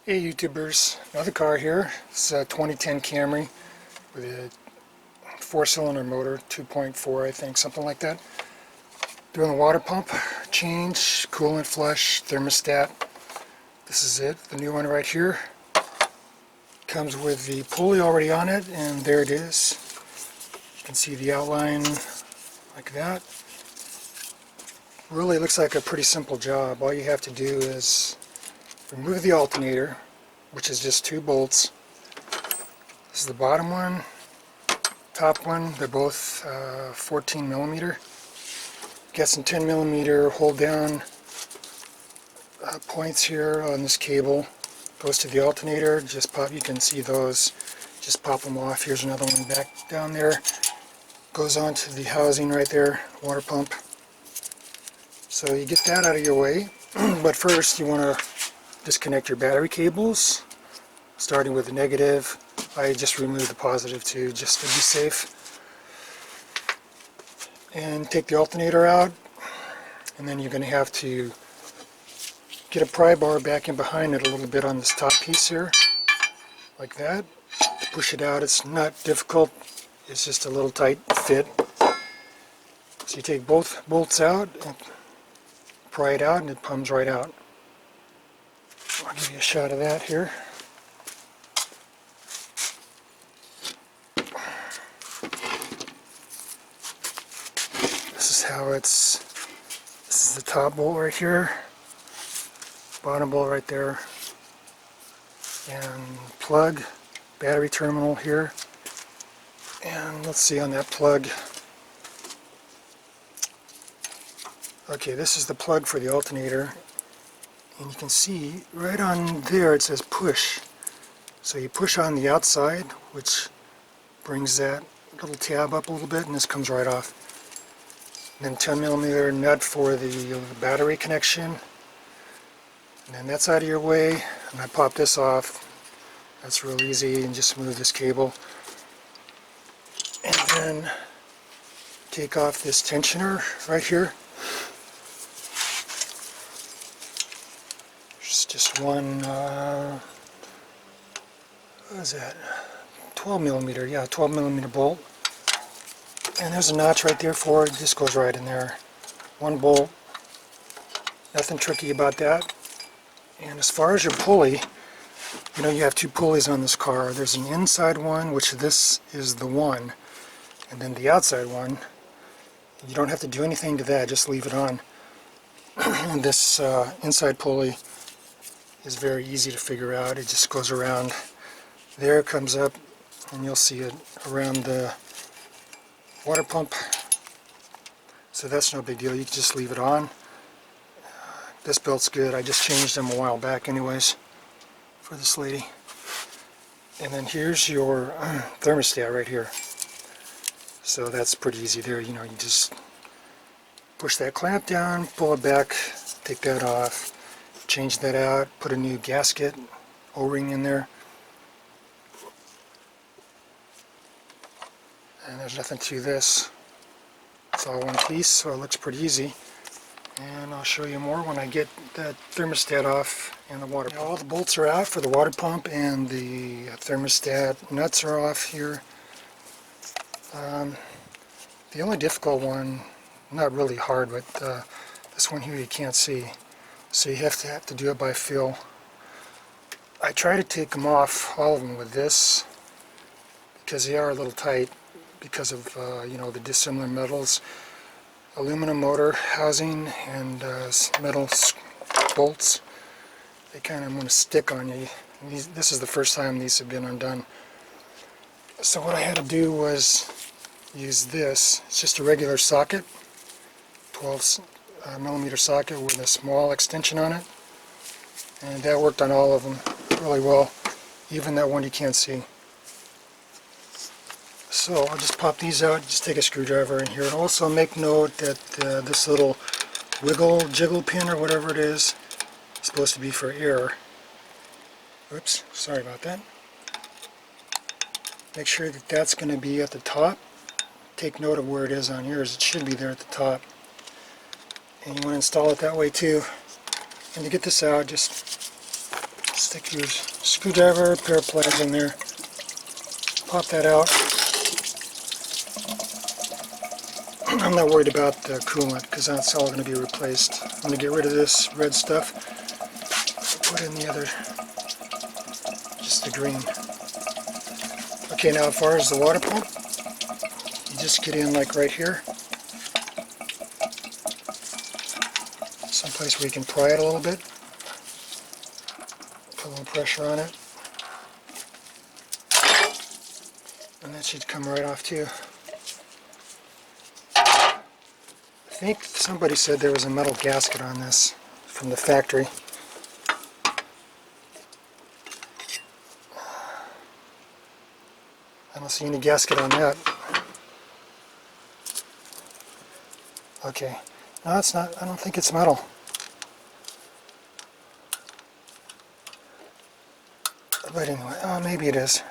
Hey YouTubers, another car here. It's a 2010 Camry with a 4-cylinder motor, 2.4 I think, something like that. Doing the water pump, change, coolant flush, thermostat. This is it, the new one right here. Comes with the pulley already on it, and there it is. You can see the outline like that. Really looks like a pretty simple job. All you have to do is remove the alternator, which is just 2 bolts. This is the bottom one, top one. They're both 14 millimeter. Got some 10 millimeter hold down points here on this cable. Goes to the alternator. Just pop. You can see those. Just pop them off. Here's another one back down there. Goes on to the housing right there, water pump. So you get that out of your way. But first you want to disconnect your battery cables, starting with the negative. I just removed the positive too, just to be safe. And take the alternator out, and then you're going to have to get a pry bar back in behind it a little bit on this top piece here, like that. Push it out. It's not difficult, it's just a little tight fit. So you take both bolts out and pry it out, and it comes right out. I'll give you a shot of that here. This is how it's, this is the top bolt right here, bottom bolt right there, and plug, battery terminal here. And let's see on that plug. Okay, this is the plug for the alternator. And you can see right on there it says push. So you push on the outside, which brings that little tab up a little bit, and this comes right off. And then 10 millimeter nut for the battery connection. And then that's out of your way. And I pop this off. That's real easy, and just move this cable. And then take off this tensioner right here. Just one, what is that? 12 millimeter, yeah, 12 millimeter bolt. And there's a notch right there for it. Just goes right in there. One bolt. Nothing tricky about that. And as far as your pulley, you know, you have 2 pulleys on this car. There's an inside one, which this is the one, and then the outside one. You don't have to do anything to that, just leave it on. And this inside pulley is very easy to figure out. It just goes around there, comes up, and you'll see it around the water pump. So that's no big deal. You can just leave it on. This belt's good. I just changed them a while back anyways for this lady. And then here's your thermostat right here. So that's pretty easy there. You know, you just push that clamp down, pull it back, take that off, change that out, put a new gasket O-ring in there. And there's nothing to this. It's all one piece, so it looks pretty easy. And I'll show you more when I get that thermostat off and the water pump. All the bolts are out for the water pump, and the thermostat nuts are off here. The only difficult one, not really hard, but this one here you can't see. So you have to do it by feel. I try to take them off, all of them, with this, because they are a little tight because of you know, the dissimilar metals. Aluminum motor housing and metal bolts. They kind of want to stick on you. This is the first time these have been undone. So what I had to do was use this. It's just a regular socket, 12 millimeter socket with a small extension on it, and that worked on all of them really well, even that one you can't see. So I'll just pop these out, just take a screwdriver in here, and also make note that this little jiggle pin or whatever it is supposed to be for air. Oops, sorry about that. Make sure that that's going to be at the top. Take note of where it is on yours. It should be there at the top. And you want to install it that way too. And to get this out, just Stick your screwdriver, pair of pliers in there. Pop that out. I'm not worried about the coolant because that's all going to be replaced. I'm going to get rid of this red stuff. Put in the other, just the green. Okay, now as far as the water pump, you just get in like right here. Someplace where you can pry it a little bit. Put a little pressure on it. And that should come right off too. I think somebody said there was a metal gasket on this from the factory. I don't see any gasket on that. Okay. No, it's not. I don't think it's metal. But anyway, oh, maybe it is.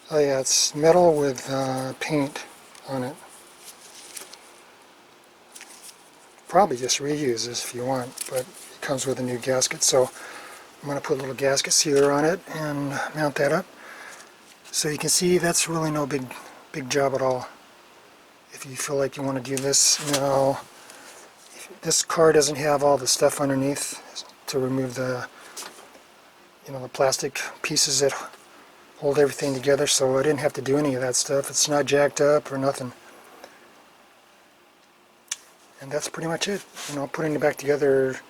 Oh yeah, it's metal with paint on it. Probably just reuse this if you want, but it comes with a new gasket, so I'm going to put a little gasket sealer on it and mount that up. So you can see that's really no big job at all. If you feel like you want to do this, now this car doesn't have all the stuff underneath to remove the the plastic pieces that hold everything together, so I didn't have to do any of that stuff. It's not jacked up or nothing. And that's pretty much it. Putting it back together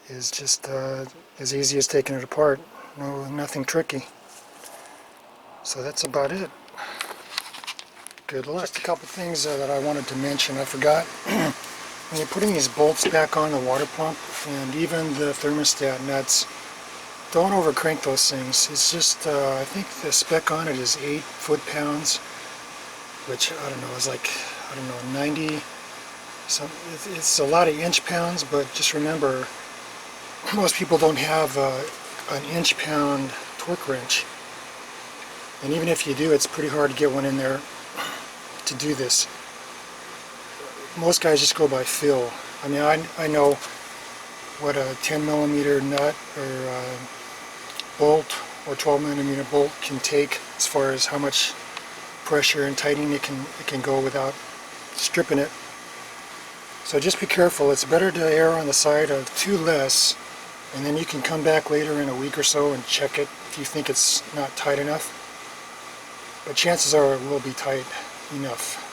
is just as easy as taking it apart. Nothing tricky. So that's about it. Good luck. Just a couple things that I wanted to mention. I forgot. When you're putting these bolts back on the water pump and even the thermostat nuts, don't over crank those things. It's just, I think the spec on it is 8 foot-pounds, which I don't know, is like, 90. It's a lot of inch-pounds, but just remember, most people don't have an inch-pound torque wrench. And even if you do, it's pretty hard to get one in there to do this. Most guys just go by feel. I mean, I know what a 10 millimeter nut or bolt or 12 millimeter bolt can take as far as how much pressure and tightening it can go without stripping it. So just be careful. It's better to err on the side of 2 less, and then you can come back later in a week or so and check it if you think it's not tight enough. But chances are it will be tight enough.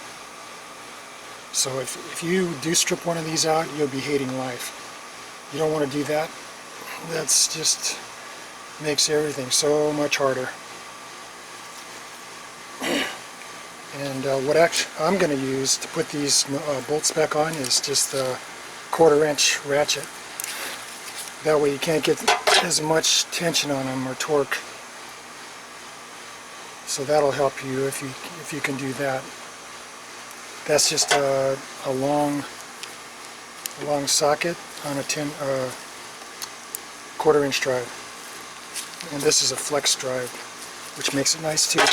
So if you do strip one of these out, you'll be hating life. You don't want to do that. That's just makes everything so much harder. And what I'm going to use to put these bolts back on is just a 1/4 inch ratchet. That way you can't get as much tension on them or torque. So that'll help you if you can do that. That's just a long socket on a 1/4 inch drive. And this is a flex drive, which makes it nice too.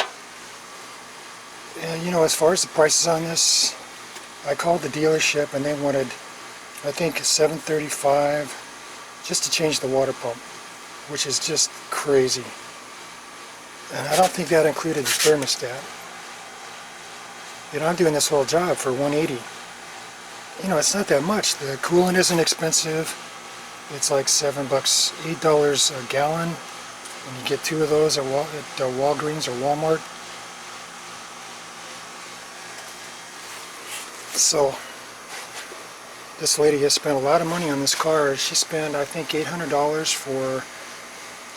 And as far as the prices on this, I called the dealership and they wanted, I think, $735 just to change the water pump, which is just crazy. And I don't think that included the thermostat. I'm doing this whole job for $180. It's not that much. The coolant isn't expensive. It's like $7, $8 a gallon, and you get 2 of those at Walgreens or Walmart. So this lady has spent a lot of money on this car. She spent, I think, $800 for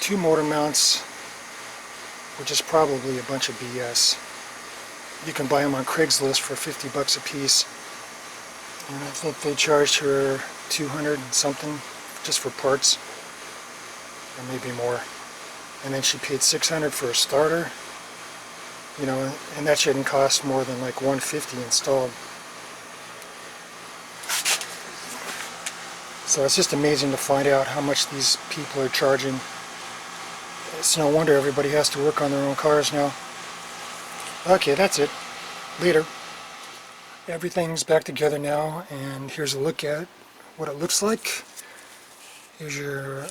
2 motor mounts, which is probably a bunch of BS. You can buy them on Craigslist for $50 a piece. And I think they charged her $200 and something just for parts, or maybe more. And then she paid $600 for a starter. And that shouldn't cost more than like $150 installed. So it's just amazing to find out how much these people are charging. It's no wonder everybody has to work on their own cars now. Okay, that's it. Later. Everything's back together now, and here's a look at what it looks like. Here's your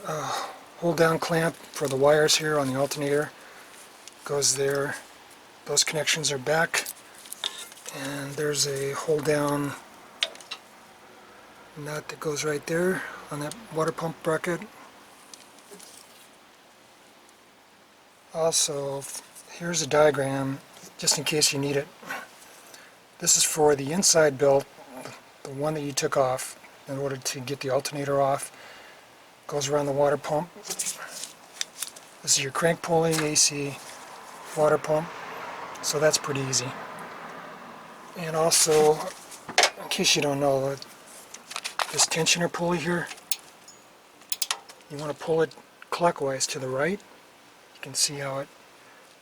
hold down clamp for the wires here on the alternator. Goes there. Those connections are back. And there's a hold down nut that goes right there on that water pump bracket. Also, here's a diagram just in case you need it. This is for the inside belt, the one that you took off in order to get the alternator off. Goes around the water pump. This is your crank pulley AC water pump, so that's pretty easy. And also, in case you don't know, this tensioner pulley here, you want to pull it clockwise to the right. You can see how it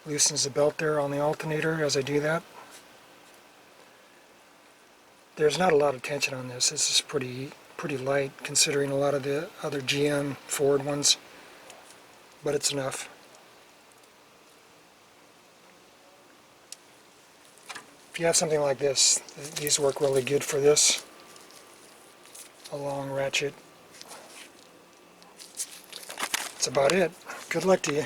loosens the belt there on the alternator as I do that. There's not a lot of tension on this. This is pretty light considering a lot of the other GM Ford ones, but it's enough. If you have something like this, these work really good for this. A long ratchet. That's about it. Good luck to you.